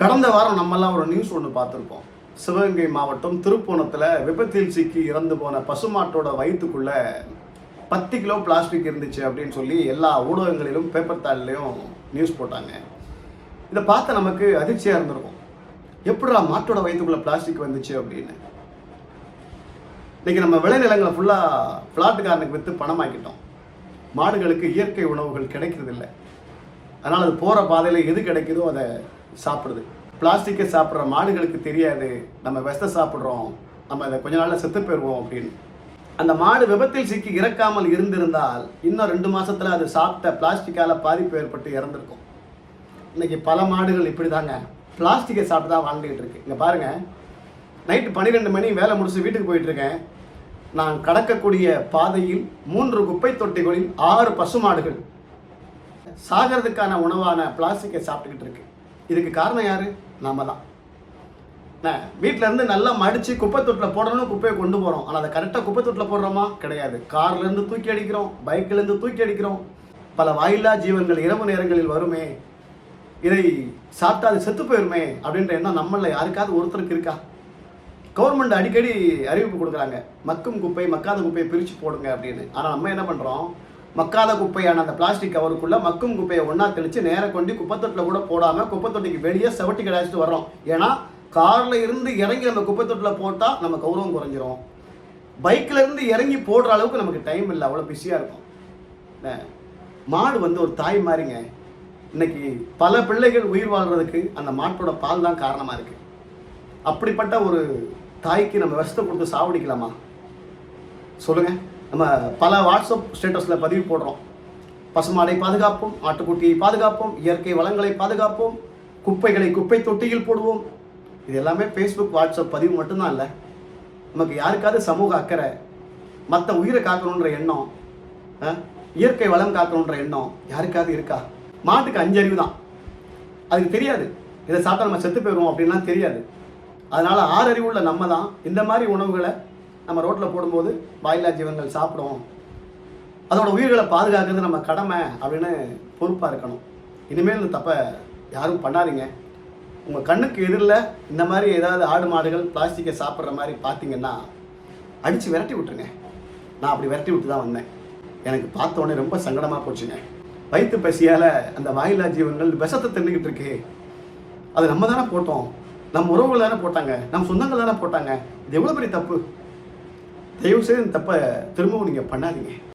கடந்த வாரம் நம்மெல்லாம் ஒரு நியூஸ் ஒன்று பார்த்துருப்போம். சிவகங்கை மாவட்டம் திருப்புவனத்தில் விபத்தில் சிக்கி இறந்து போன பசுமாட்டோட வயிற்றுக்குள்ள 10 கிலோ பிளாஸ்டிக் இருந்துச்சு அப்படின்னு சொல்லி எல்லா ஊடகங்களிலும் பேப்பர் தாள்லையும் நியூஸ் போட்டாங்க. இதை பார்த்து நமக்கு அதிர்ச்சியாக இருந்திருக்கும். எப்படிடா மாட்டோட வயிற்றுக்குள்ள பிளாஸ்டிக் வந்துச்சு அப்படின்னு. இன்னைக்கு நம்ம விளைநிலங்களை ஃபுல்லாக பிளாட்டுக்காரனுக்கு விற்று பணமாக்கிட்டோம். மாடுகளுக்கு இயற்கை உணவுகள் கிடைக்கிறதில்லை. அதனால் அது போகிற பாதையில் எது கிடைக்குதோ அதை சாப்பிடுது. பிளாஸ்டிக்கை சாப்பிட்ற மாடுகளுக்கு தெரியாது நம்ம விஷத்தை சாப்பிட்றோம், நம்ம அதை கொஞ்ச நாளில் செத்து போயிடுவோம் அப்படின்னு. அந்த மாடு விபத்தில் சிக்கி இறக்காமல் இருந்திருந்தால் இன்னும் 2 மாதத்தில் அது சாப்பிட்ட பிளாஸ்டிக்கால் பாதிப்பு ஏற்பட்டு இறந்துருக்கும். இன்றைக்கி பல மாடுகள் இப்படி தாங்க பிளாஸ்டிக்கை சாப்பிட்டு தான் வாழ்ந்துகிட்டு இருக்கு. இங்கே பாருங்கள், நைட்டு 12 மணி வேலை முடிச்சு வீட்டுக்கு போயிட்டுருக்கேன். நான் கடக்கக்கூடிய பாதையில் 3 குப்பை தொட்டிகளில் 6 பசுமாடுகள் சாகிறதுக்கான உணவான பிளாஸ்டிக்கை சாப்பிட்டுக்கிட்டு இருக்கு. இதுக்கு காரணம் யாரு? நாம தான். வீட்டில இருந்து நல்லா மடிச்சு குப்பை தொட்டில் போடணும், குப்பையை கொண்டு போறோம். ஆனால் அதை கரெக்டாக குப்பை தொட்டில் போடுறோமா? கிடையாது. கார்ல இருந்து தூக்கி அடிக்கிறோம், பைக்ல இருந்து தூக்கி அடிக்கிறோம். பல வாயில்லா ஜீவன்கள் இரவு நேரங்களில் வருமே, இதை சாப்பிட்டா அது செத்து போயிருமே அப்படின்ற எண்ணம் நம்மள யாருக்காவது ஒருத்தருக்கு இருக்கா? கவர்மெண்ட் அடிக்கடி அறிவிப்பு கொடுக்குறாங்க, மக்கும் குப்பை மக்காத குப்பையை பிரித்து போடுங்க அப்படின்னு. ஆனால் நம்ம என்ன பண்ணுறோம், மக்காத குப்பையான அந்த பிளாஸ்டிக் கவருக்குள்ளே மக்கும் குப்பையை ஒன்றா தெளித்து நேர கொண்டு குப்பைத்தொட்டில் கூட போடாமல் குப்பைத்தொட்டிக்கு வெளியே செவட்டி கடாச்சிட்டு வர்றோம். ஏன்னா காரில் இருந்து இறங்கி நம்ம குப்பைத்தொட்டில் போட்டால் நம்ம கௌரவம் குறைஞ்சிரும். பைக்கில் இருந்து இறங்கி போடுற அளவுக்கு நமக்கு டைம் இல்லை, அவ்வளோ பிஸியாக இருக்கும். மாடு ஒரு தாய் மாதிரிங்க. இன்னைக்கு பல பிள்ளைகள் உயிர் வாழ்கிறதுக்கு அந்த மாட்டோட பால் தான் காரணமாக இருக்குது. அப்படிப்பட்ட ஒரு தாய்க்கு நம்ம விஷத்தை கொடுத்து சாவடிக்கலாமா சொல்லுங்கள்? நம்ம பல வாட்ஸ்அப் ஸ்டேட்டஸில் பதிவு போடுறோம். பசுமாடை பாதுகாப்போம், ஆட்டுக்குட்டியை பாதுகாப்போம், இயற்கை வளங்களை பாதுகாப்போம், குப்பைகளை குப்பை தொட்டியில் போடுவோம். இது எல்லாமே ஃபேஸ்புக் வாட்ஸ்அப் பதிவு மட்டும்தான் இல்லை. நமக்கு யாருக்காவது சமூக அக்கறை, மற்ற உயிரை காக்கணுன்ற எண்ணம், இயற்கை வளம் காக்கணுன்ற எண்ணம் யாருக்காவது இருக்கா? மாட்டுக்கு 5 அறிவு தான், அதுக்கு தெரியாது இதை சாப்பிட்டா நம்ம செத்து போயிடுவோம் அப்படின்லாம் தெரியாது. அதனால் 6 அறிவுள்ள நம்ம தான் இந்த மாதிரி உணவுகளை நம்ம ரோட்டில் போடும்போது வாயில்லா ஜீவன்கள் சாப்பிடும். அதோட உயிர்களை பாதுகாக்கிறது நம்ம கடமை அப்படின்னு பொறுப்பாக இருக்கணும். இனிமேல் இந்த தப்பை யாரும் பண்ணாதீங்க. உங்கள் கண்ணுக்கு எதிரில் இந்த மாதிரி ஏதாவது ஆடு மாடுகள் பிளாஸ்டிக்கை சாப்பிட்ற மாதிரி பார்த்தீங்கன்னா அடித்து விரட்டி விட்டுருங்க. நான் அப்படி விரட்டி விட்டு தான் வந்தேன். எனக்கு பார்த்தோன்னே ரொம்ப சங்கடமாக போச்சுங்க. வயிற்று பசியால் அந்த வாயில்லா ஜீவன்கள் விஷத்தை தின்னுக்கிட்டு இருக்கு. அது நம்ம தானே போட்டோம், நம்ம உறவுகள் தானே போட்டாங்க, நம்ம சொந்தங்கள் தானே போட்டாங்க. இது எவ்வளோ பெரிய தப்பு. தயவுசெய்து இந்த தப்பை திரும்பவும் நீங்கள் பண்ணாதீங்க.